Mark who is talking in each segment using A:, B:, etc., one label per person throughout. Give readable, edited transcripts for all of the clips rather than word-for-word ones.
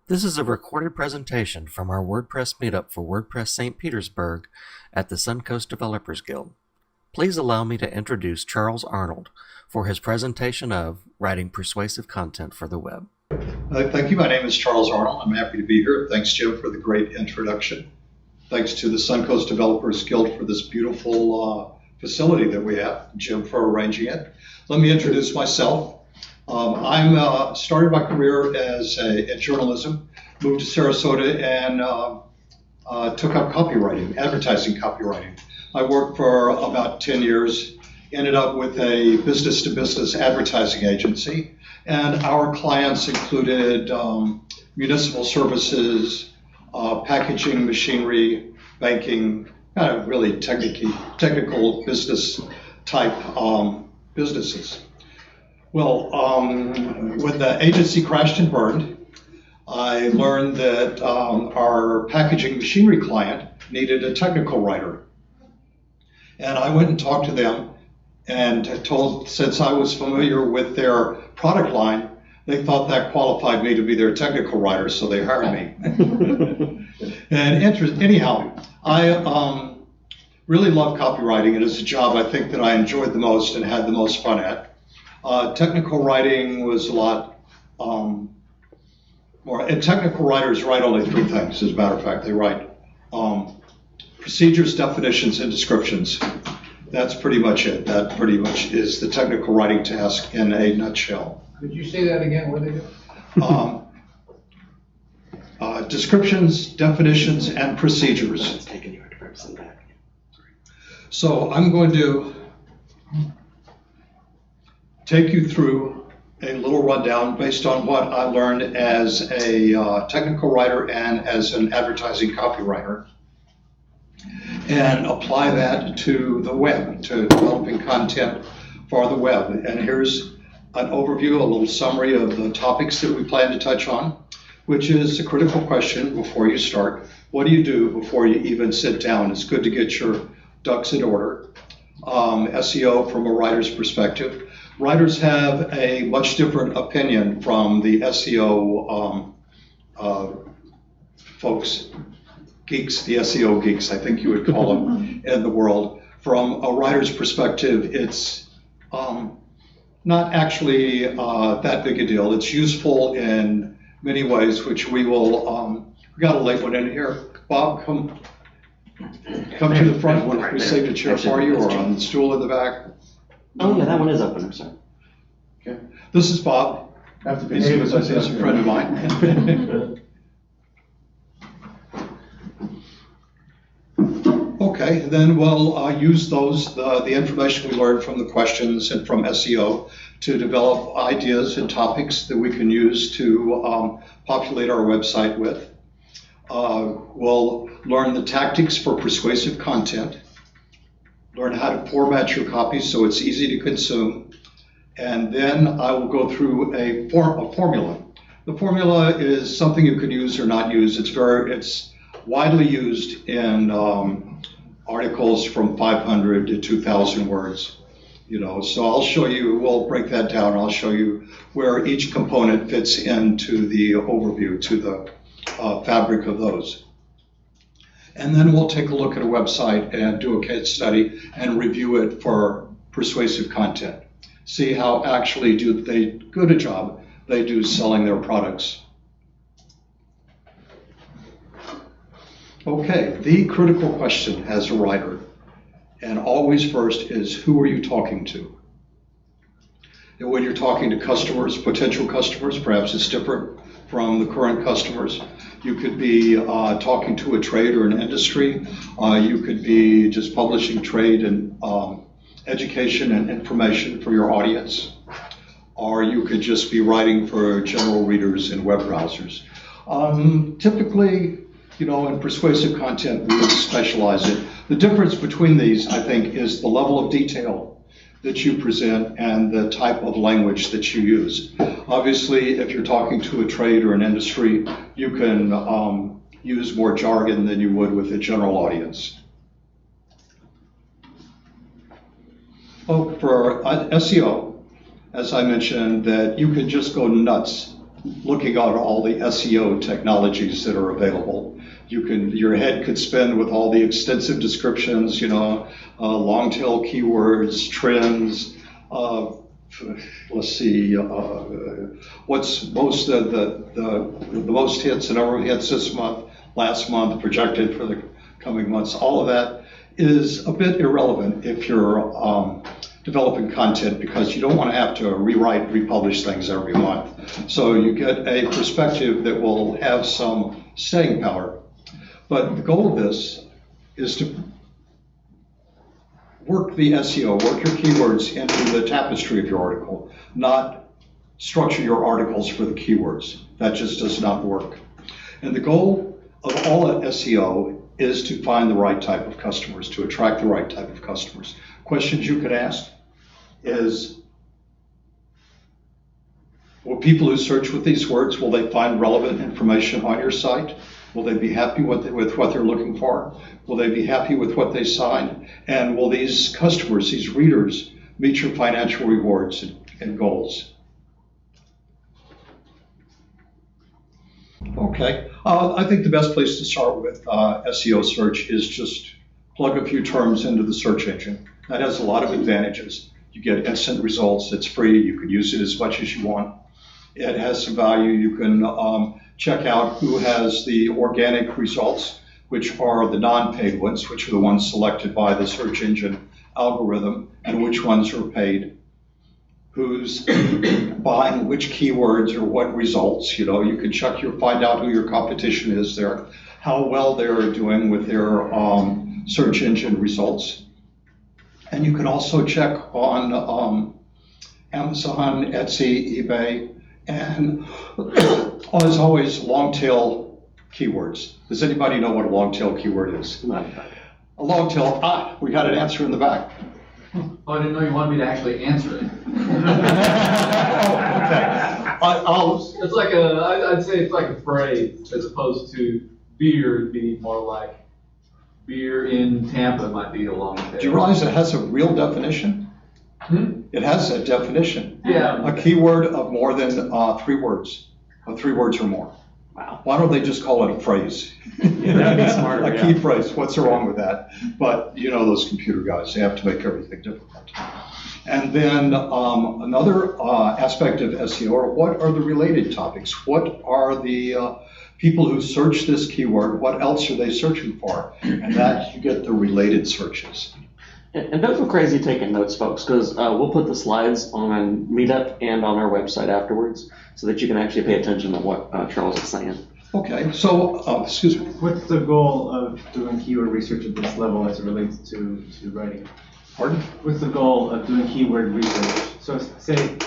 A: This is a recorded presentation from our WordPress Meetup for WordPress St. Petersburg at the Suncoast Developers Guild. Please allow me to introduce Charles Arnold for his presentation of Writing Persuasive Content for the Web.
B: Thank you. My name is Charles Arnold. I'm happy to be here. Thanks, Jim, for the great introduction. Thanks to the Suncoast Developers Guild for this beautiful facility that we have, Jim, for arranging it. Let me introduce myself. I started my career in journalism, moved to Sarasota, and took up copywriting, advertising copywriting. I worked for about 10 years, ended up with a business-to-business advertising agency, and our clients included municipal services, packaging, machinery, banking, kind of really technical business type businesses. Well, when the agency crashed and burned, I learned that our packaging machinery client needed a technical writer. And I went and talked to them and since I was familiar with their product line, they thought that qualified me to be their technical writer, so they hired me. And anyhow, I really love copywriting. It is a job I think that I enjoyed the most and had the most fun at. Technical writing was a lot more, and technical writers write only three things, as a matter of fact. They write procedures, definitions, and descriptions. That's pretty much it. That pretty much is the technical writing task in a nutshell.
C: Could you say that again? What do they do?
B: Descriptions, definitions, and procedures. So I'm going to take you through a little rundown based on what I learned as a technical writer and as an advertising copywriter, and apply that to the web, to developing content for the web. And here's an overview, a little summary of the topics that we plan to touch on, which is a critical question before you start. What do you do before you even sit down? It's good to get your ducks in order. SEO from a writer's perspective. Writers have a much different opinion from the SEO folks, geeks, the SEO geeks, I think you would call them in the world. From a writer's perspective, it's not actually that big a deal. It's useful in many ways, which we will, we got a late one in here. Bob, come to the front. We saved a chair for you, or on the stool in the back.
D: Oh yeah, that one is open, I'm sorry.
B: Okay. This is Bob. I have to behave as I say, he's a friend of mine. Okay, then we'll use the information we learned from the questions and from SEO to develop ideas and topics that we can use to populate our website with. We'll learn the tactics for persuasive content, learn how to format your copy so it's easy to consume, and then I will go through a formula. The formula is something you can use or not use. It's widely used in articles from 500 to 2,000 words. So I'll show you, we'll break that down. I'll show you where each component fits into the overview, to the fabric of those. And then we'll take a look at a website and do a case study and review it for persuasive content. See how actually good a job they do selling their products. Okay, the critical question as a writer, and always first, is who are you talking to? And when you're talking to customers, potential customers, perhaps it's different from the current customers. You could be talking to a trade or an industry. You could be just publishing trade and education and information for your audience. Or you could just be writing for general readers and web browsers. Typically, in persuasive content, we specialize it. The difference between these, I think, is the level of detail that you present and the type of language that you use. Obviously, if you're talking to a trade or an industry, you can use more jargon than you would with a general audience. For SEO, as I mentioned, that you can just go nuts looking at all the SEO technologies that are available. Your head could spin with all the extensive descriptions, long tail keywords, trends. Let's see, what's the most hits, the number of hits this month, last month, projected for the coming months. All of that is a bit irrelevant if you're developing content, because you don't want to have to rewrite, republish things every month. So you get a perspective that will have some staying power. But the goal of this is to work the SEO, work your keywords into the tapestry of your article, not structure your articles for the keywords. That just does not work. And the goal of all SEO is to find the right type of customers, to attract the right type of customers. Questions you could ask is, will people who search with these words, will they find relevant information on your site? Will they be happy with what they're looking for? Will they be happy with what they sign? And will these customers, these readers, meet your financial rewards and goals? Okay, I think the best place to start with SEO search is just plug a few terms into the search engine. That has a lot of advantages. You get instant results, it's free, you can use it as much as you want. It has some value. You can check out who has the organic results, which are the non-paid ones, which are the ones selected by the search engine algorithm, and which ones are paid. Who's buying which keywords or what results. You can check find out who your competition is there, how well they're doing with their search engine results. And you can also check on Amazon, Etsy, eBay, and as always, long tail keywords. Does anybody know what a long tail keyword is? A long tail, we got an answer in the back.
C: Oh, I didn't know you wanted me to actually answer it.
B: Okay.
C: It's like I'd say it's like a phrase, as opposed to beer would be more like beer in Tampa might be a long tail.
B: Do you realize it has a real definition? It has a definition.
C: Yeah.
B: A keyword of more than 3 words, of 3 words or more.
D: Wow.
B: Why don't they just call it a phrase?
D: That'd be smarter.
B: A key phrase. What's wrong with that? But those computer guys, they have to make everything difficult. And then another aspect of SEO are what are the related topics? What are the people who search this keyword? What else are they searching for? And that you get the related searches.
D: And don't go crazy taking notes, folks, because we'll put the slides on Meetup and on our website afterwards so that you can actually pay attention to what Charles is saying.
B: Okay, so, excuse me.
E: What's the goal of doing keyword research at this level as it relates to writing?
B: Pardon?
E: What's the goal of doing keyword research? So say,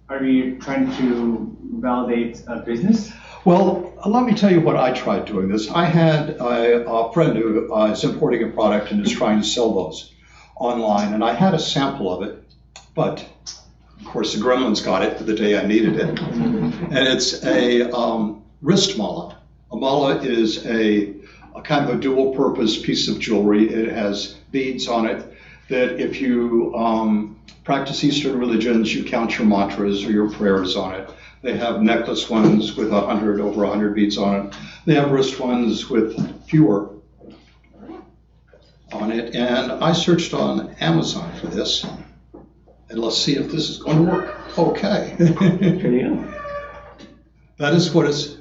E: are you trying to validate a business?
B: Well, let me tell you what I tried doing this. I had a friend who is importing a product and is trying to sell those online, and I had a sample of it, but of course the gremlins got it the day I needed it. And it's a wrist mala. A mala is a kind of a dual purpose piece of jewelry. It has beads on it that if you practice Eastern religions, you count your mantras or your prayers on it. They have necklace ones with over 100 beads on it. They have wrist ones with fewer on it. And I searched on Amazon for this. And let's see if this is going to work. Okay.
D: Here you go.
B: That is what it's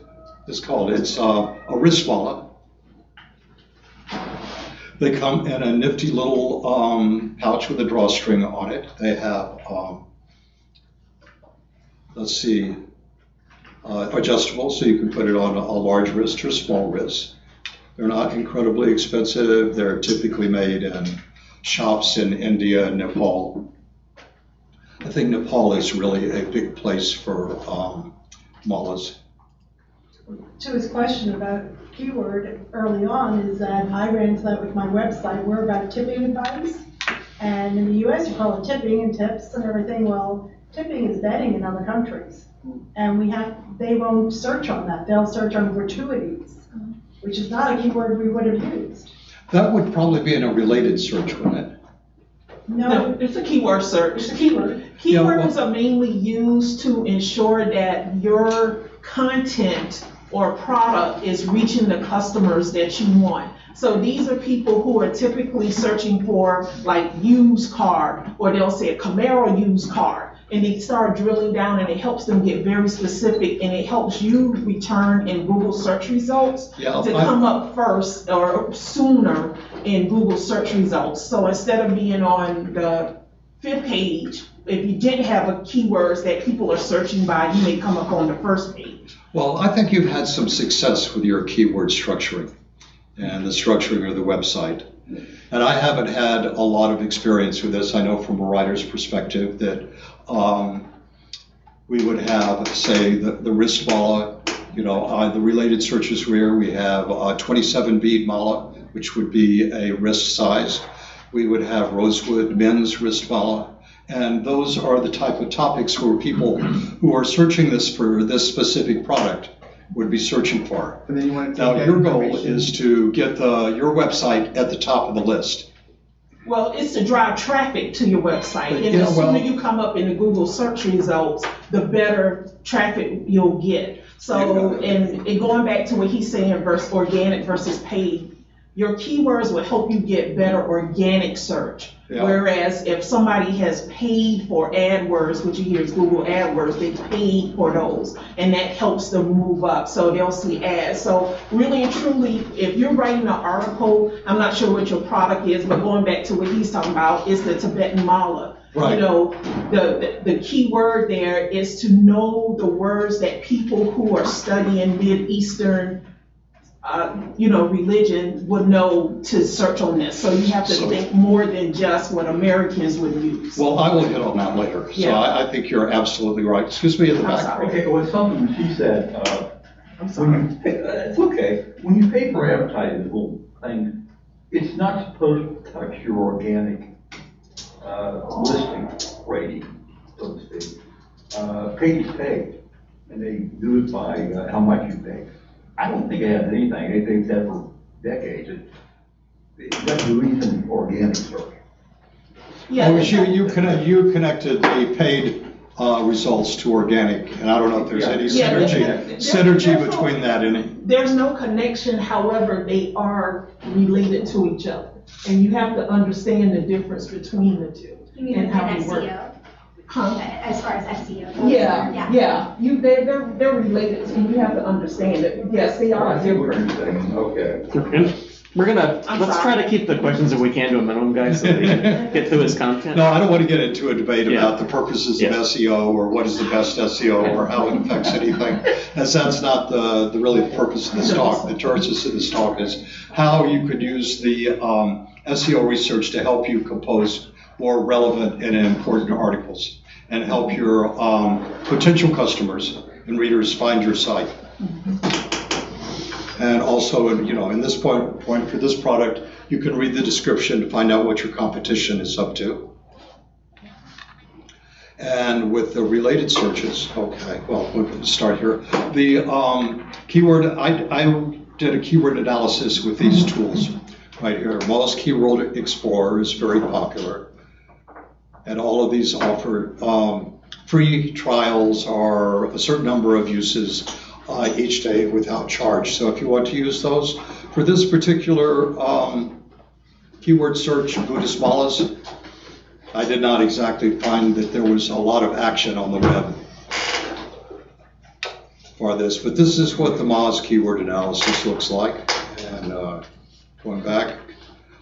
B: called. It's a wrist wallet. They come in a nifty little pouch with a drawstring on it. They have, adjustable, so you can put it on a large wrist or a small wrist. They're not incredibly expensive. They're typically made in shops in India and Nepal. I think Nepal is really a big place for malas.
F: To his question about keyword early on is that I ran into that with my website. We're about tipping advice. And in the US, you call it tipping and tips and everything. Well, tipping is betting in other countries. And they won't search on that. They'll search on gratuities, which is not a keyword we would have used.
B: That would probably be in a related search, wouldn't it?
F: No,
G: it's a keyword search.
F: it's a keyword.
G: Keywords are mainly used to ensure that your content or product is reaching the customers that you want. So these are people who are typically searching for like used car, or they'll say a Camaro used car, and they start drilling down, and it helps them get very specific, and it helps you return in Google search results to come up first or sooner in Google search results. So instead of being on the 5th page, if you didn't have a keywords that people are searching by, you may come up on the 1st page.
B: Well, I think you've had some success with your keyword structuring and the structuring of the website. And I haven't had a lot of experience with this. I know from a writer's perspective that we would have, say, the wrist mala, the related searches where we have a 27 bead mala, which would be a wrist size. We would have rosewood men's wrist mala. And those are the type of topics where people who are searching this for this specific product would be searching for.
E: And then you want to
B: Now, your goal is to get your website at the top of the list.
G: Well, it's to drive traffic to your website. And the sooner you come up in the Google search results, the better traffic you'll get. So, and going back to what he's saying, organic versus paid, your keywords will help you get better organic search. Yeah. Whereas if somebody has paid for AdWords, which you hear is Google AdWords, they paid for those, and that helps them move up. So they'll see ads. So really and truly, if you're writing an article, I'm not sure what your product is, but going back to what he's talking about, is the Tibetan mala. Right. The key word there is to know the words that people who are studying Mideastern religion would know to search on this. So you have to think more than just what Americans would use.
B: Well, I will hit on that later. So I think you're absolutely right. Excuse me in the back.
H: Okay, well, something she said.
G: I'm sorry.
H: It's okay. When you pay for advertising, the whole thing, it's not supposed to touch your organic listing rating, so to speak. Page is paid, and they do it by how much you pay. I don't think it has anything. They've said for decades. It doesn't do anything organic search.
G: Yeah.
B: You connected the paid results to organic, and I don't know if there's any synergy between that and it.
G: There's no connection. However, they are related to each other, and you have to understand the difference between the two.
I: You mean
G: and how they
I: SEO?
G: work. Huh?
I: As far as SEO goes?
G: Yeah. They're related, and you have to understand it. Yes, they are different.
H: Okay.
D: Let's try to keep the questions if we can to a minimum, guys, so we can get through his content.
B: No, I don't want to get into a debate about the purposes of SEO or what is the best SEO or how it affects anything, as that's not the really the purpose of this talk. The purpose of this talk is how you could use the SEO research to help you compose more relevant and important articles and help your potential customers and readers find your site. And also, in this point for this product, you can read the description to find out what your competition is up to. And with the related searches, okay, well, we're going to start here. The keyword, I did a keyword analysis with these tools right here. Moz Keyword Explorer is very popular. And all of these offer free trials or a certain number of uses each day without charge. So if you want to use those, for this particular keyword search, Buddhist malas, I did not exactly find that there was a lot of action on the web for this, but this is what the Moz keyword analysis looks like. And going back,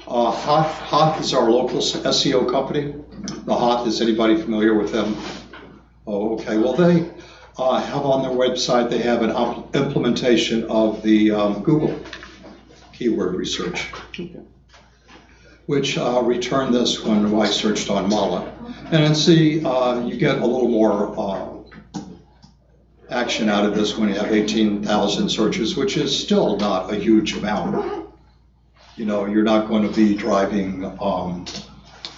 B: Hoth is our local SEO company. The Hoth, is anybody familiar with them? Oh, okay. Well, they have on their website, they have an implementation of the Google keyword research, which returned this when I searched on Mala. And see, you get a little more action out of this when you have 18,000 searches, which is still not a huge amount. You're not going to be driving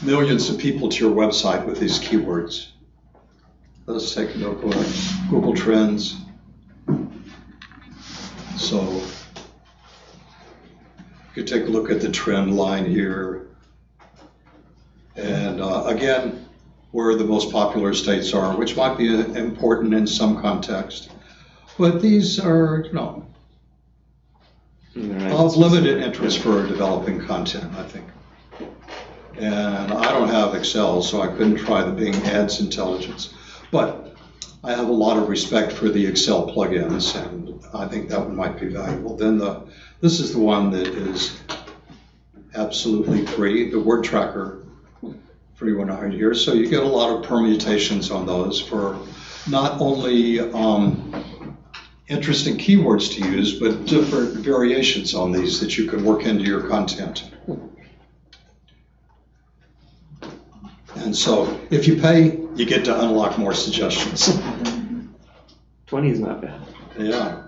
B: millions of people to your website with these keywords. Let's take a look at Google Trends. So you could take a look at the trend line here. And again, where the most popular states are, which might be important in some context. But these are, of limited interest for developing content, I think. And I don't have Excel, so I couldn't try the Bing Ads Intelligence. But I have a lot of respect for the Excel plugins, and I think that one might be valuable. Then this is the one that is absolutely free, the word tracker, free 100 years. So you get a lot of permutations on those for not only interesting keywords to use, but different variations on these that you can work into your content. And so if you pay, you get to unlock more suggestions.
D: 20 is not bad.
B: Yeah.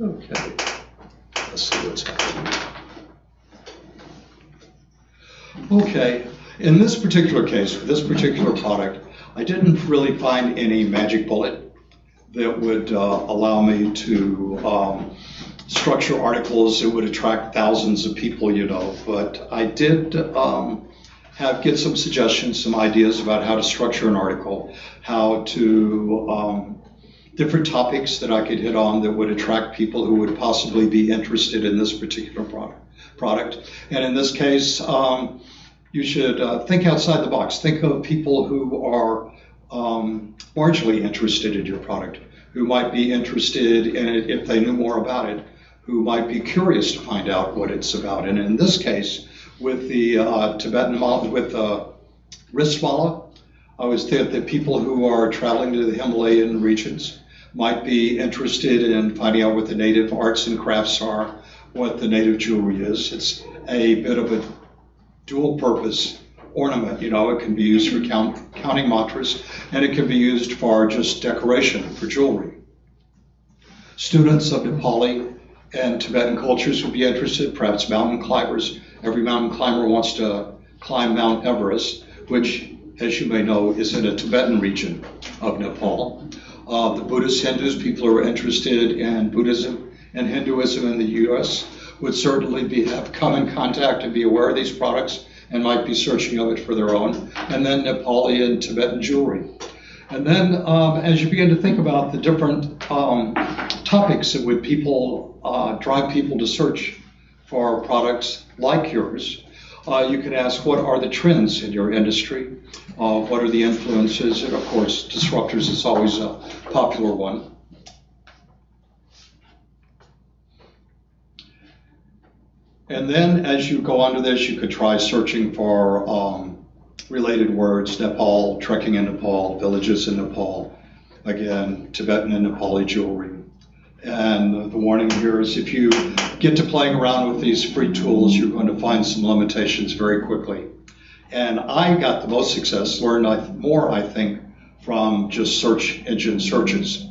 B: Okay. Let's see what's happening. Okay. In this particular case, for this particular product, I didn't really find any magic bullet that would allow me to structure articles that would attract thousands of people, but I did get some suggestions, some ideas about how to structure an article, how to different topics that I could hit on that would attract people who would possibly be interested in this particular product. And in this case, you should think outside the box. Think of people who are marginally interested in your product, who might be interested in it if they knew more about it, who might be curious to find out what it's about. And in this case, with the with the wrist mala, I was thinking that people who are traveling to the Himalayan regions might be interested in finding out what the native arts and crafts are, what the native jewelry is. It's a bit of a dual purpose ornament. It can be used for counting mantras, and it can be used for just decoration for jewelry. Students of Nepali and Tibetan cultures would be interested, perhaps mountain climbers. Every mountain climber wants to climb Mount Everest, which, as you may know, is in a Tibetan region of Nepal. The Buddhist Hindus, people who are interested in Buddhism and Hinduism in the U.S., would certainly have come in contact and be aware of these products and might be searching of it for their own. And then Nepali and Tibetan jewelry. And then as you begin to think about the different topics that would drive people to search for products like yours, you can ask, what are the trends in your industry? What are the influences? And of course, disruptors is always a popular one. And then as you go on to this, you could try searching for related words: Nepal, trekking in Nepal, villages in Nepal, again, Tibetan and Nepali jewelry. And the warning here is if you get to playing around with these free tools, you're going to find some limitations very quickly. And I got the most success, learned more, I think, from just search engine searches.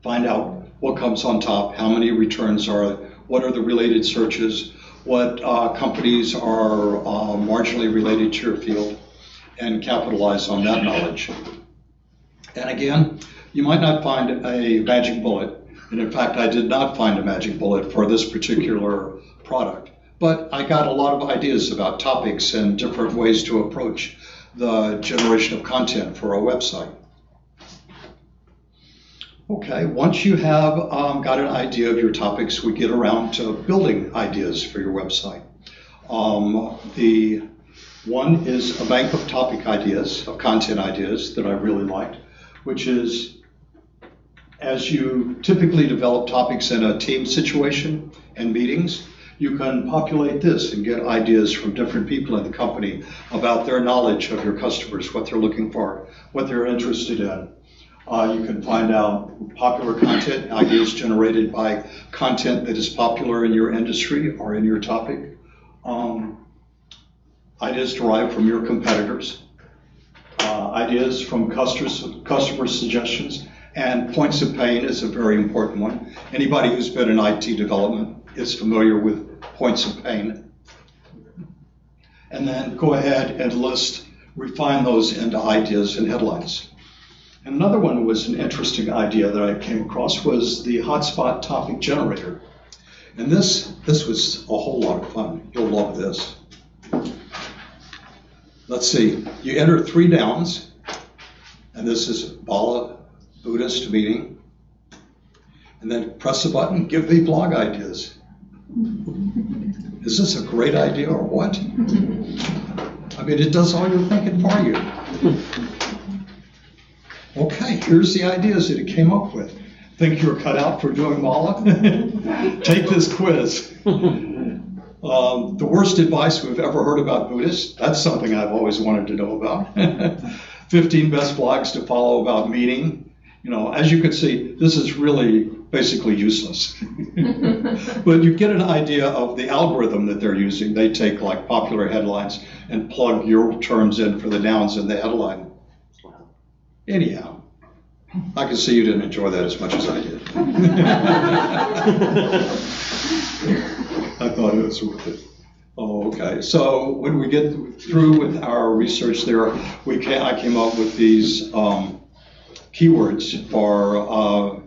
B: Find out what comes on top, how many returns are, what are the related searches, what companies are marginally related to your field, and capitalize on that knowledge. And again, you might not find a magic bullet, and in fact, I did not find a magic bullet for this particular product, but I got a lot of ideas about topics and different ways to approach the generation of content for a website. Okay, once you have got an idea of your topics, we get around to building ideas for your website. The one is a bank of topic ideas, of content ideas that I really liked, which is, as you typically develop topics in a team situation and meetings, you can populate this and get ideas from different people in the company about their knowledge of your customers, what they're looking for, what they're interested in. You can find out popular content, ideas generated by content that is popular in your industry or in your topic. Ideas derived from your competitors. Ideas from customer suggestions. And points of pain is a very important one. Anybody who's been in IT development is familiar with points of pain. And then go ahead and refine those into ideas and headlines. Another one was an interesting idea that I came across was the hotspot topic generator. And this was a whole lot of fun. You'll love this. Let's see, you enter 3 nouns, and this is Bala Buddhist meeting. And then press the button, give me blog ideas. Is this a great idea or what? I mean, it does all your thinking for you. Okay, here's the ideas that it came up with. Think you're cut out for doing Mala? Take this quiz. The worst advice we've ever heard about Buddhists. That's something I've always wanted to know about. 15 best blogs to follow about meeting. You know, as you can see, this is really basically useless. But you get an idea of the algorithm that they're using. They take like popular headlines and plug your terms in for the nouns in the headline. Anyhow, I can see you didn't enjoy that as much as I did. I thought it was worth it. Oh, okay. So when we get through with our research there, I came up with these keywords for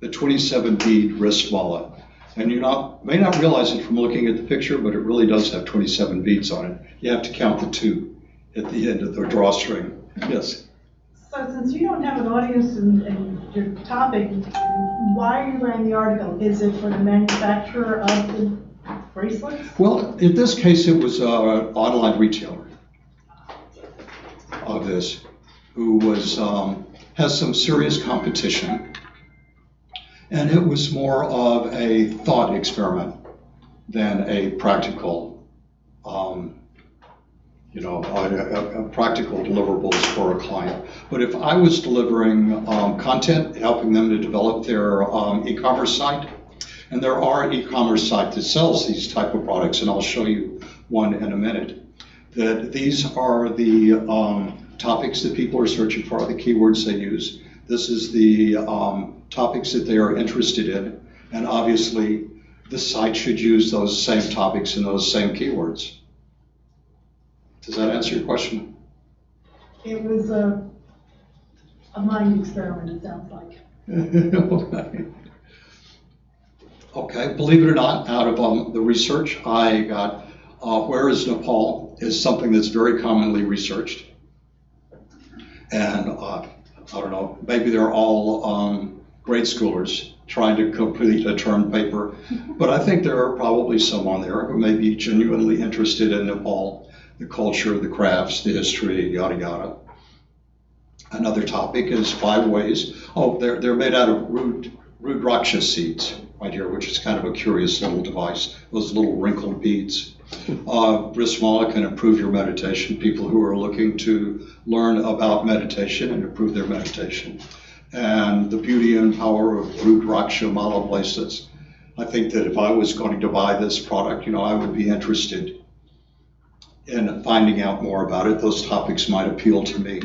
B: the 27-bead wrist wallet. And you may not realize it from looking at the picture, but it really does have 27 beads on it. You have to count the 2 at the end of the drawstring. Yes?
F: So since you don't have an audience and your topic, why are you writing the article? Is it for the manufacturer of the bracelets?
B: Well, in this case, it was an online retailer of this who has some serious competition. And it was more of a thought experiment than a practical, a practical deliverables for a client. But if I was delivering content, helping them to develop their e-commerce site, and there are e-commerce sites that sells these type of products, and I'll show you one in a minute, that these are the topics that people are searching for, the keywords they use. This is the topics that they are interested in, and obviously the site should use those same topics and those same keywords. Does that answer your question?
F: It was a mind experiment, it sounds like.
B: Okay, believe it or not, out of the research I got, where is Nepal is something that's very commonly researched. And I don't know, maybe they're all grade schoolers trying to complete a term paper, but I think there are probably some on there who may be genuinely interested in Nepal, the culture, the crafts, the history, yada yada. Another topic is 5 ways. Oh, they're made out of Rudraksha seeds, right here, which is kind of a curious little device, those little wrinkled beads. Wristmala can improve your meditation, people who are looking to learn about meditation and improve their meditation. And the beauty and power of Rudraksha mala bracelets. I think that if I was going to buy this product, I would be interested in finding out more about it. Those topics might appeal to me.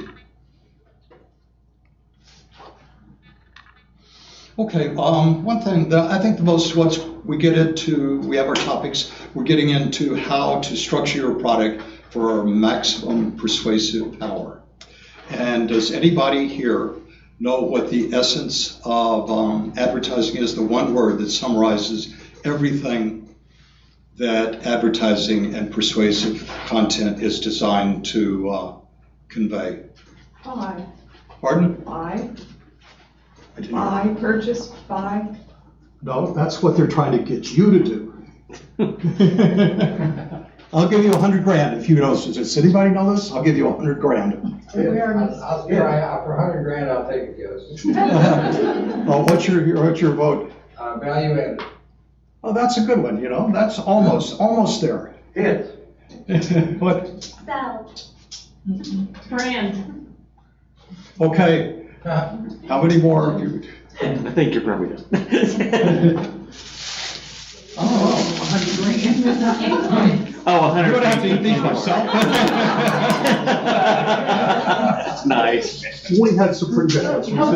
B: Okay, one thing that I think the most, once we get into, we have our topics, we're getting into how to structure your product for maximum persuasive power. And does anybody here know what the essence of advertising is? The one word that summarizes everything that advertising and persuasive content is designed to convey.
I: Buy.
B: Pardon?
I: Buy. Buy, purchase, buy.
B: No, that's what they're trying to get you to do. I'll give you $100,000 if you know this. Does anybody know this? I'll give you $100,000.
F: Awareness.
J: For $100,000, I'll take it, yes.
B: Oh, what's your vote?
J: Value added.
B: Oh, that's a good one. That's almost there.
J: Hit.
B: What?
K: Sell.
I: Brand.
B: Okay. How many more?
D: I think you're probably done.
K: $100,000.
D: Oh, 100.
B: You're gonna have to eat these myself.
D: Nice.
B: We had some pretty good answers. Oh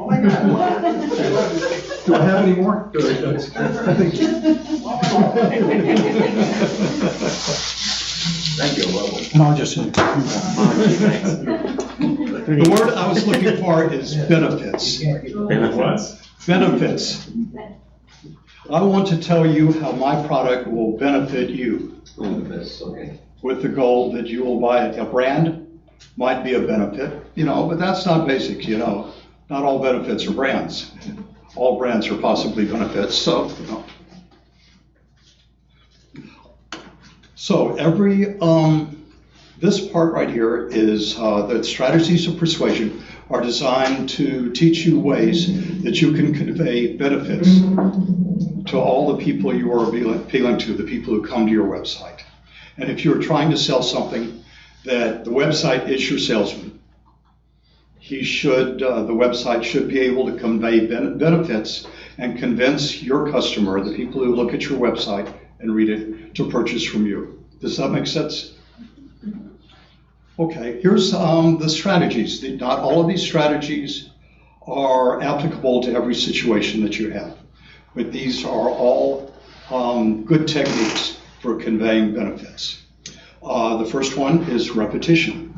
B: my God. Do I have any more? I think.
H: Thank you, Lovell.
B: And I'll just. The word I was looking for is benefits. Benefits. I want to tell you how my product will benefit you.
H: Benefits, okay.
B: With the goal that you will buy a brand might be a benefit, but that's not basic, Not all benefits are brands. All brands are possibly benefits, so. So this part right here is the strategies of persuasion are designed to teach you ways that you can convey benefits to all the people you are appealing to, the people who come to your website. And if you're trying to sell something, that the website is your salesman. The website should be able to convey benefits and convince your customer, the people who look at your website and read it, to purchase from you. Does that make sense? Okay, here's the strategies. Not all of these strategies are applicable to every situation that you have, but these are all good techniques for conveying benefits. The first one is repetition.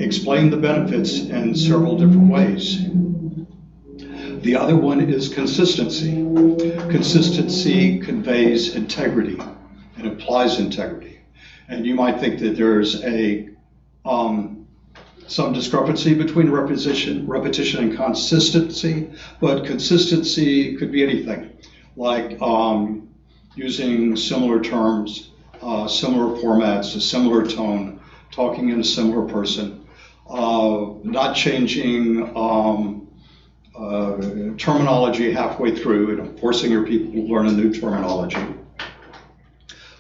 B: Explain the benefits in several different ways. The other one is consistency. Consistency conveys integrity and implies integrity. And you might think that there's some discrepancy between repetition and consistency, but consistency could be anything, like using similar terms, similar formats, a similar tone, talking in a similar person, not changing terminology halfway through and forcing your people to learn a new terminology.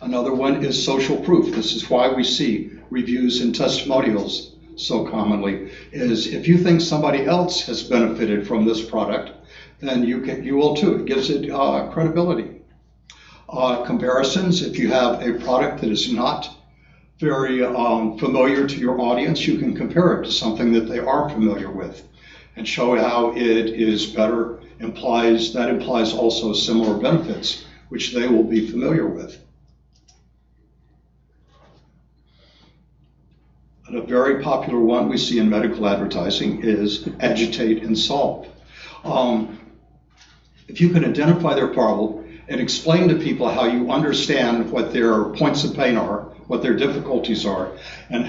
B: Another one is social proof. This is why we see reviews and testimonials so commonly, is if you think somebody else has benefited from this product, then you will too. It gives it credibility. Comparisons, if you have a product that is not very familiar to your audience, you can compare it to something that they are familiar with and show how it is better. That implies also similar benefits, which they will be familiar with. And a very popular one we see in medical advertising is agitate and solve. If you can identify their problem and explain to people how you understand what their points of pain are, what their difficulties are, and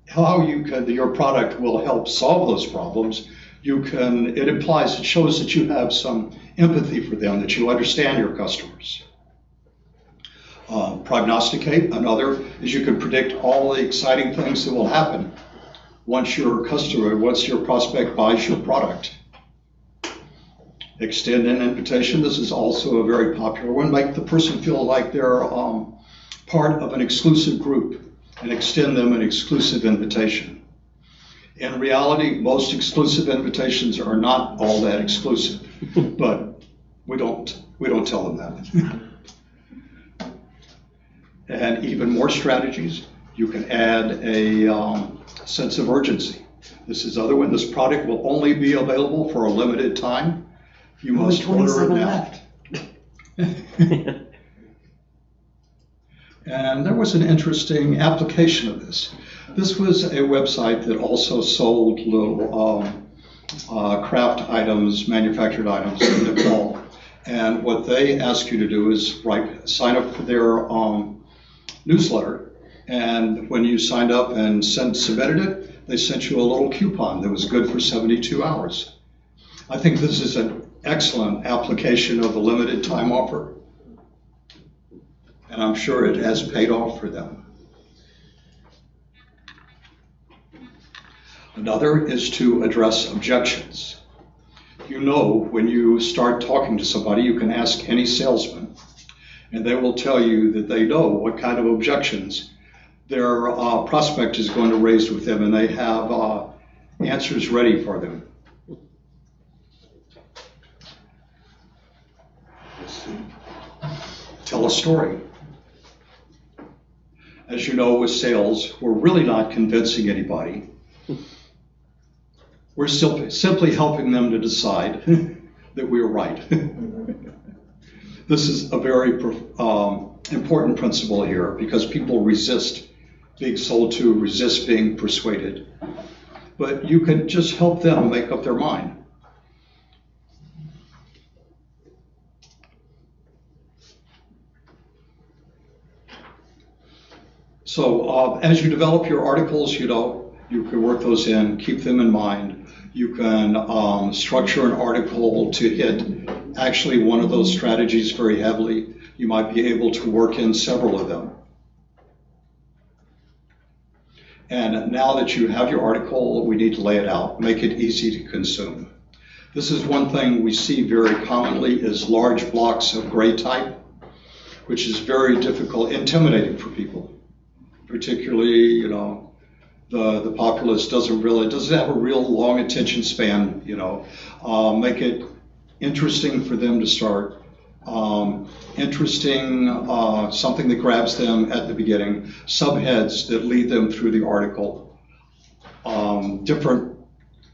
B: how your product will help solve those problems, it shows that you have some empathy for them, that you understand your customers. Prognosticate, another, is you can predict all the exciting things that will happen once your prospect buys your product. Extend an invitation, this is also a very popular one. Make the person feel like they're part of an exclusive group and extend them an exclusive invitation. In reality, most exclusive invitations are not all that exclusive, but we don't tell them that. And even more strategies, you can add a sense of urgency. This is other one. This product will only be available for a limited time. You must order it now. And there was an interesting application of this. This was a website that also sold little craft items, manufactured items in Nepal. And what they ask you to do is sign up for their newsletter. And when you signed up and submitted it, they sent you a little coupon that was good for 72 hours. I think this is an excellent application of the limited time offer. And I'm sure it has paid off for them. Another is to address objections. When you start talking to somebody, you can ask any salesman, and they will tell you that they know what kind of objections their prospect is going to raise with them, and they have answers ready for them. Let's see. Tell a story. As you know, with sales, we're really not convincing anybody. We're simply helping them to decide that we are right. This is a very important principle here, because people resist being sold to, resist being persuaded. But you can just help them make up their mind. So as you develop your articles, you can work those in, keep them in mind. You can structure an article to hit actually one of those strategies very heavily. You might be able to work in several of them. And now that you have your article, we need to lay it out, make it easy to consume. This is one thing we see very commonly is large blocks of gray type, which is very difficult, intimidating for people. Particularly, the populace doesn't have a real long attention span, make it interesting for them to start. Something that grabs them at the beginning, subheads that lead them through the article, different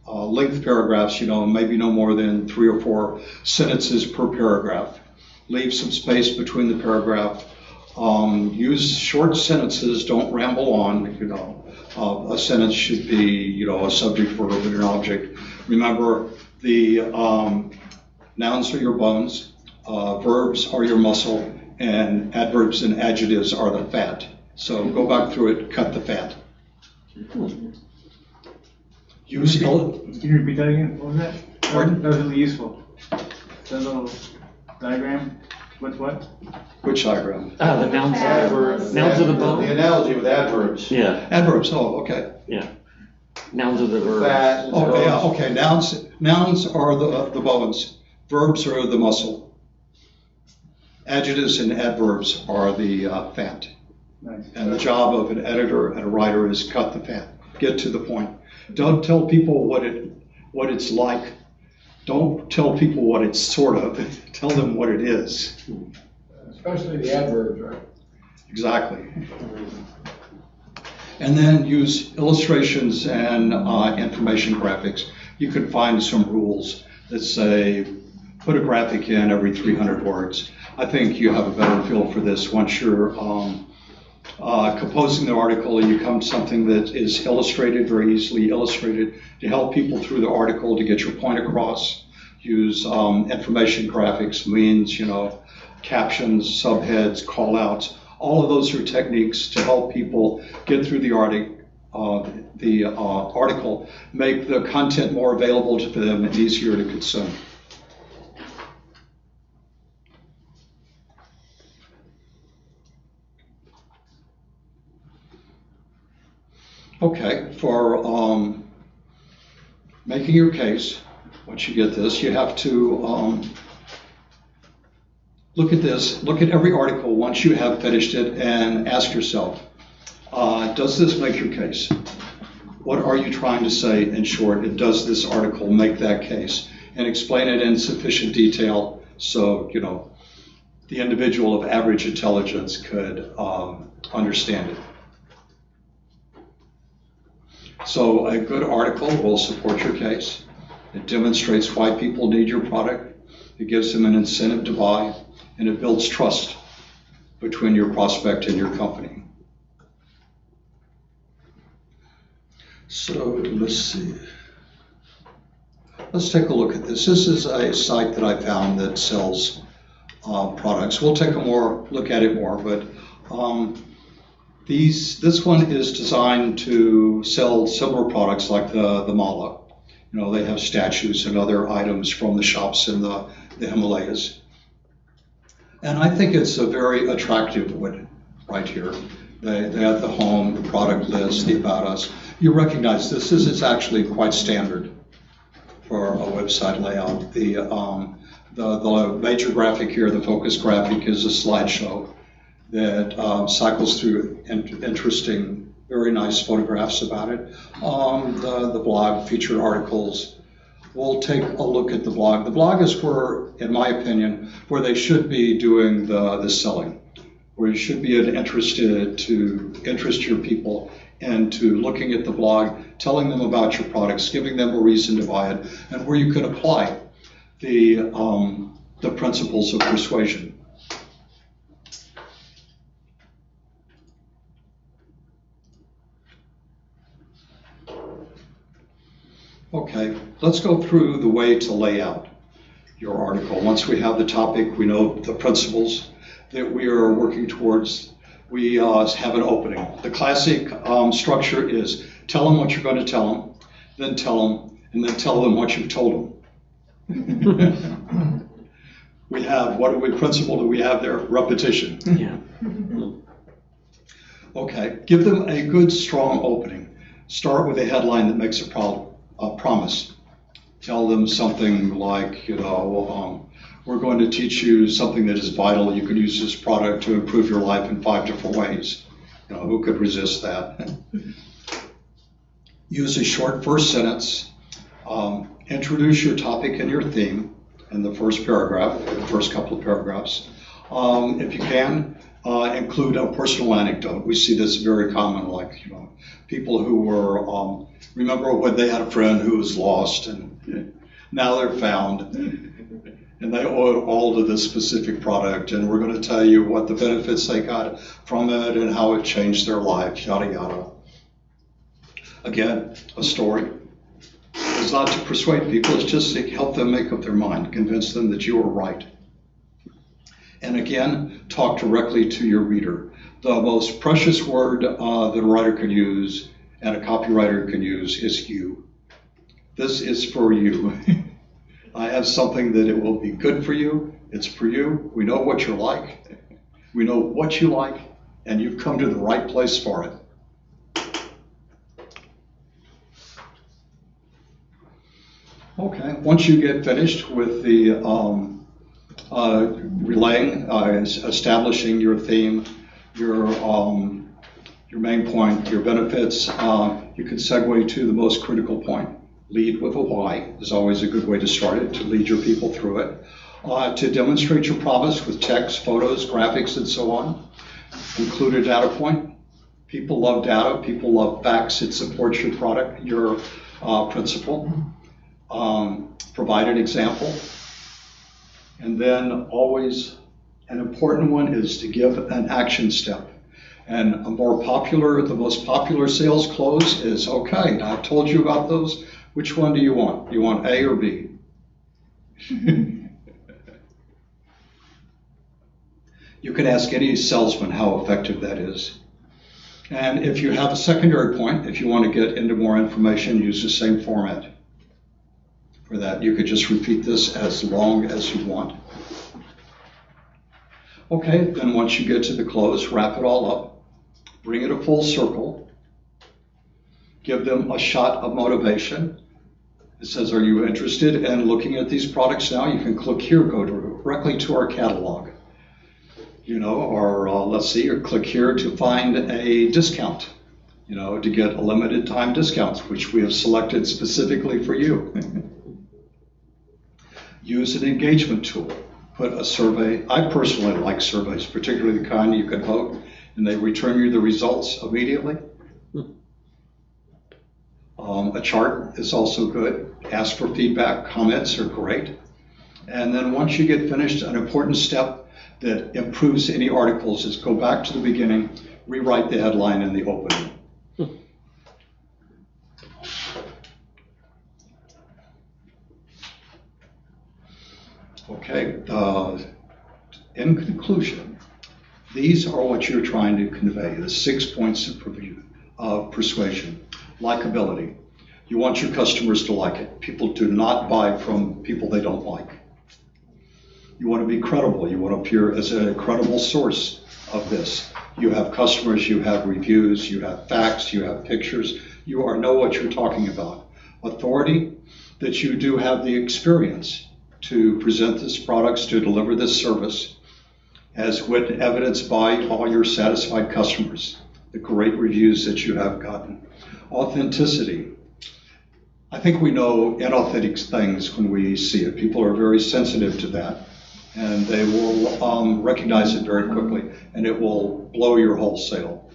B: length paragraphs, maybe no more than 3 or 4 sentences per paragraph. Leave some space between the paragraph. Use short sentences, don't ramble on, a sentence should be, a subject, verb, and an object. Remember, the nouns are your bones, verbs are your muscle, and adverbs and adjectives are the fat. So go back through it, cut the fat.
E: Can you repeat that again? What was that?
B: Pardon?
E: That was really useful. That little diagram. What?
B: Which diagram?
D: The nouns are the bones.
K: The analogy with adverbs.
D: Yeah.
B: Adverbs, okay.
D: Yeah. Nouns are the verbs.
K: Fat.
B: Okay, yeah, okay. Nouns are the bones. Verbs are the muscle. Adjectives and adverbs are the fat.
E: Nice.
B: And the job of an editor and a writer is cut the fat. Get to the point. Don't tell people what it's like. Don't tell people what it's sort of. Tell them what it is.
J: Especially the adverbs, right?
B: Exactly. And then use illustrations and information graphics. You can find some rules that say, put a graphic in every 300 words. I think you have a better feel for this once you're composing the article and you come to something that is illustrated, very easily illustrated, to help people through the article to get your point across. Use information graphics, means, captions, subheads, call-outs. All of those are techniques to help people get through the article, make the content more available to them and easier to consume. Okay, for making your case, once you get this, you have to look at this, look at every article once you have finished it and ask yourself, does this make your case? What are you trying to say in short, and does this article make that case? And explain it in sufficient detail so, the individual of average intelligence could understand it. So a good article will support your case. It demonstrates why people need your product. It gives them an incentive to buy, and it builds trust between your prospect and your company. So let's see. Let's take a look at this. This is a site that I found that sells products. We'll take a look at it more, but this one is designed to sell similar products like the mala. They have statues and other items from the shops in the Himalayas. And I think it's a very attractive one right here. They have the home, the product list, the about us. You recognize this is actually quite standard for a website layout. The major graphic here, the focus graphic, is a slideshow that cycles through interesting, very nice photographs about it. The blog, featured articles. We'll take a look at the blog. The blog is where, in my opinion, where they should be doing the selling, where you should be interested to interest your people into looking at the blog, telling them about your products, giving them a reason to buy it, and where you can apply the principles of persuasion. Okay, let's go through the way to lay out your article. Once we have the topic, we know the principles that we are working towards. we have an opening. The classic structure is tell them what you're going to tell them, then tell them, and then tell them what you've told them. We have, principle do we have there? Repetition.
D: Yeah.
B: Okay, give them a good, strong opening. Start with a headline that makes a promise. Tell them something like, we're going to teach you something that is vital. You could use this product to improve your life in 5 different ways. Who could resist that? Use a short first sentence. Introduce your topic and your theme in the first paragraph, the first couple of paragraphs. If you can, include a personal anecdote. We see this very common, like, people who were, remember when they had a friend who was lost and now they're found and they owe it all to this specific product, and we're going to tell you what the benefits they got from it and how it changed their life, yada, yada. Again, a story. It's not to persuade people, it's just to help them make up their mind, convince them that you are right. And again, talk directly to your reader. The most precious word that a writer can use and a copywriter can use is you. This is for you. I have something that it will be good for you. It's for you. We know what you're like. We know what you like, and you've come to the right place for it. Okay, once you get finished with the relaying, establishing your theme, your main point, your benefits, you can segue to the most critical point. Lead with a why is always a good way to start it, to lead your people through it. To demonstrate your promise with text, photos, graphics, and so on. Include a data point. People love data. People love facts. It supports your product, your principle. Provide an example. And then always an important one is to give an action step. And the most popular sales close is, okay, now I've told you about those. Which one do you want? Do you want A or B? You can ask any salesman how effective that is. And if you have a secondary point, if you want to get into more information, use the same format. For that, you could just repeat this as long as you want. Okay, then once you get to the close, wrap it all up, bring it a full circle, give them a shot of motivation. It says, are you interested in looking at these products now? You can click here, go directly to our catalog. Or let's see, or click here to find a discount, to get a limited time discounts, which we have selected specifically for you. Use an engagement tool. Put a survey. I personally like surveys, particularly the kind you can vote, and they return you the results immediately. A chart is also good. Ask for feedback. Comments are great. And then once you get finished, an important step that improves any articles is go back to the beginning, rewrite the headline and the opening. Okay, in conclusion, these are what you're trying to convey, the 6 points of persuasion. Likability. You want your customers to like it. People do not buy from people they don't like. You want to be credible. You want to appear as a credible source of this. You have customers, you have reviews, you have facts, you have pictures. You know what you're talking about. Authority, that you do have the experience to present this products, to deliver this service, as evidenced by all your satisfied customers, the great reviews that you have gotten. Authenticity. I think we know inauthentic things when we see it. People are very sensitive to that, and they will recognize it very quickly, and it will blow your whole sale.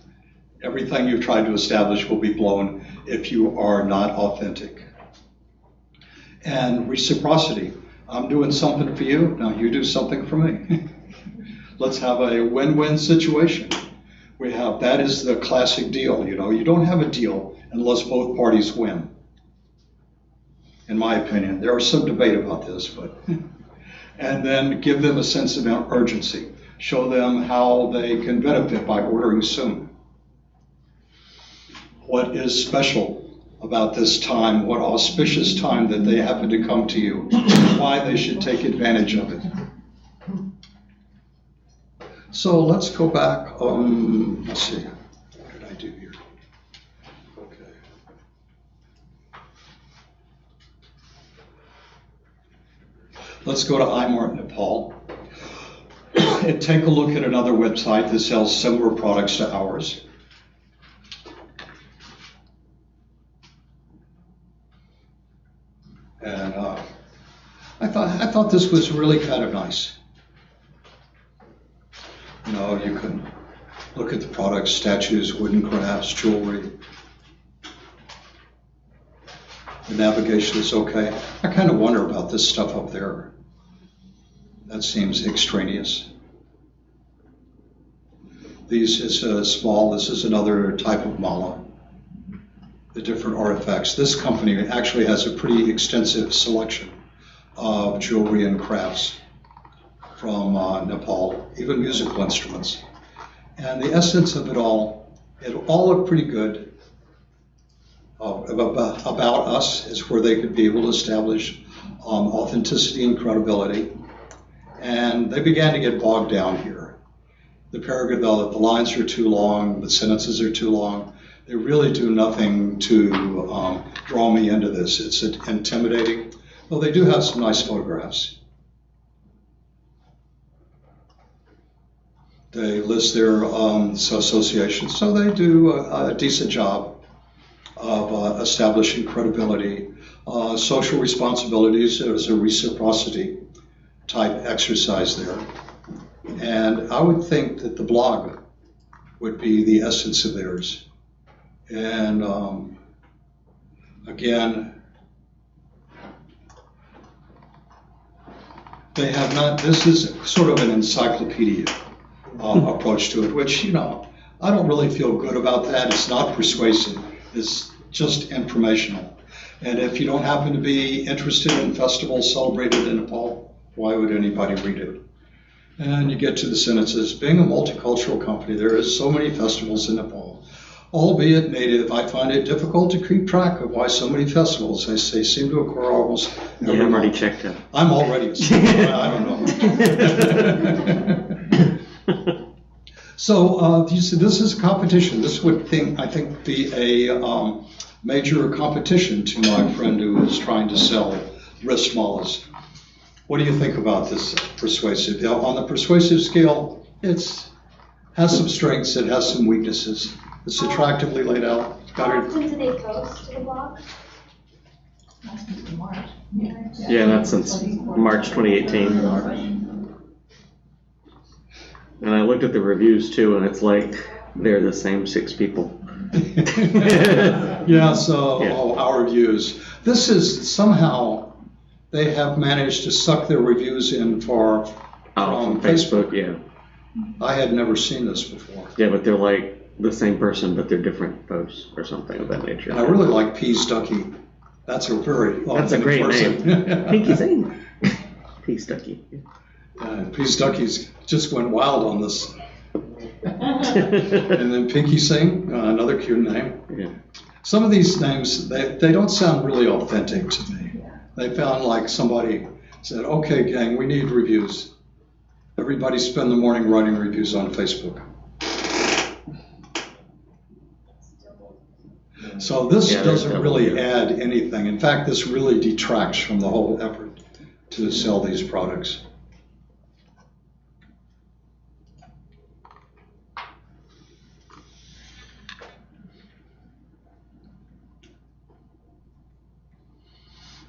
B: Everything you've tried to establish will be blown if you are not authentic. And reciprocity. I'm doing something for you, now you do something for me. Let's have a win-win situation. That is the classic deal, You don't have a deal unless both parties win. In my opinion, there is some debate about this, but. And then give them a sense of urgency. Show them how they can benefit by ordering soon. What is special about this time, what auspicious time that they happen to come to you, why they should take advantage of it. So let's go back, let's see, what did I do here? Okay. Let's go to iMart Nepal and take a look at another website that sells similar products to ours. And I thought this was really kind of nice. You know, you can look at the products, statues, wooden crafts, jewelry. The navigation is okay. I kind of wonder about this stuff up there. That seems extraneous. These is small. This is another type of mala. The different artifacts. This company actually has a pretty extensive selection of jewelry and crafts from Nepal, even musical instruments. And the essence of it all looked pretty good. About us is where they could be able to establish authenticity and credibility. And they began to get bogged down here. The lines are too long, the sentences are too long. They really do nothing to draw me into this. It's intimidating. Well, they do have some nice photographs. They list their associations, so they do a decent job of establishing credibility. Social responsibilities, there's a reciprocity type exercise there. And I would think that the blog would be the essence of theirs. And again, they have not, this is sort of an encyclopedia approach to it, which, you know, I don't really feel good about that. It's not persuasive, it's just informational. And if you don't happen to be interested in festivals celebrated in Nepal, why would anybody read it? And you get to the sentences. Being a multicultural company, there is so many festivals in Nepal. Albeit native, I find it difficult to keep track of why so many festivals, they say, seem to occur almost every
D: Yeah, I'm already
B: month.
D: checked it.
B: I'm already a I don't know. So you see, this is a competition. This would, I think, be a major competition to my friend who is trying to sell wrist malas. What do you think about this persuasive? You know, on the persuasive scale, it has some strengths, it has some weaknesses. It's attractively laid out.
K: How often do they post to the blog?
D: Yeah, that's since March 2018. And I looked at the reviews too, and it's like they're the same 6 people.
B: Yeah, so our reviews. This is somehow they have managed to suck their reviews in from
D: Facebook. Yeah.
B: I had never seen this before.
D: Yeah, but they're like the same person, but they're different posts or something of that nature.
B: And I really like Pease Ducky. That's a very
D: That's a great
B: person.
D: name. Pinky Zane. Pease Ducky.
B: Pease Ducky's just went wild on this. And then Pinky Sing, another cute name.
D: Yeah.
B: Some of these names, they don't sound really authentic to me. They found like somebody said, okay, gang, we need reviews. Everybody spend the morning writing reviews on Facebook. So this doesn't really add anything. In fact, this really detracts from the whole effort to sell these products.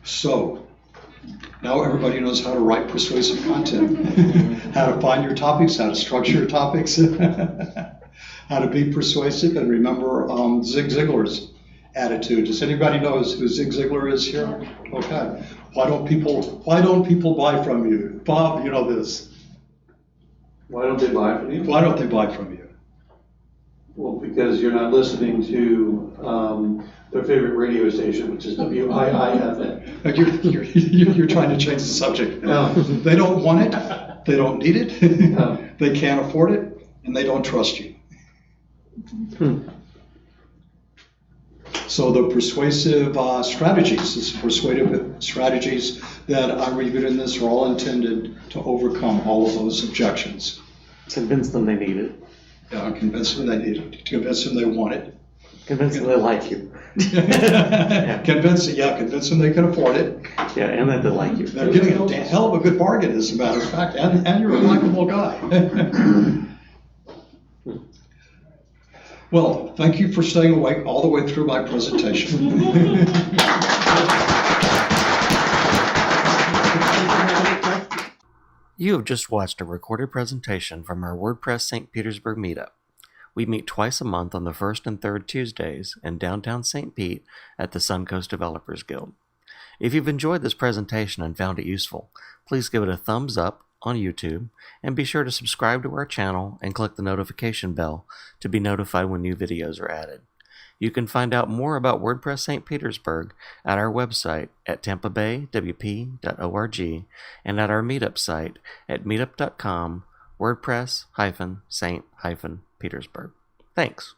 B: So now everybody knows how to write persuasive content, how to find your topics, how to structure your topics, how to be persuasive, and remember Zig Ziglar's attitude. Does anybody know who Zig Ziglar is here? Okay. Why don't people buy from you? Bob, you know this.
L: Why don't they buy from you?
B: Why don't they buy from you?
L: Well, because you're not listening to their favorite radio station, which is WIIFM.
B: You're trying to change the subject.
L: No.
B: They don't want it? They don't need it, they can't afford it, and they don't trust you. So the persuasive strategies, the persuasive strategies that I reviewed in this are all intended to overcome all of those objections.
D: Convince them they need it.
B: Convince them they need it, convince them they want it.
D: Convince them they like you.
B: Convince them they can afford it.
D: Yeah, and that they like you.
B: They're getting a hell of a good bargain, as a matter of fact, and you're a likable guy. Well, thank you for staying awake all the way through my presentation.
A: You have just watched a recorded presentation from our WordPress St. Petersburg Meetup. We meet twice a month on the first and third Tuesdays in downtown St. Pete at the Suncoast Developers Guild. If you've enjoyed this presentation and found it useful, please give it a thumbs up on YouTube and be sure to subscribe to our channel and click the notification bell to be notified when new videos are added. You can find out more about WordPress St. Petersburg at our website at tampabaywp.org and at our Meetup site at meetup.com/WordPress-St-Petersburg. Thanks.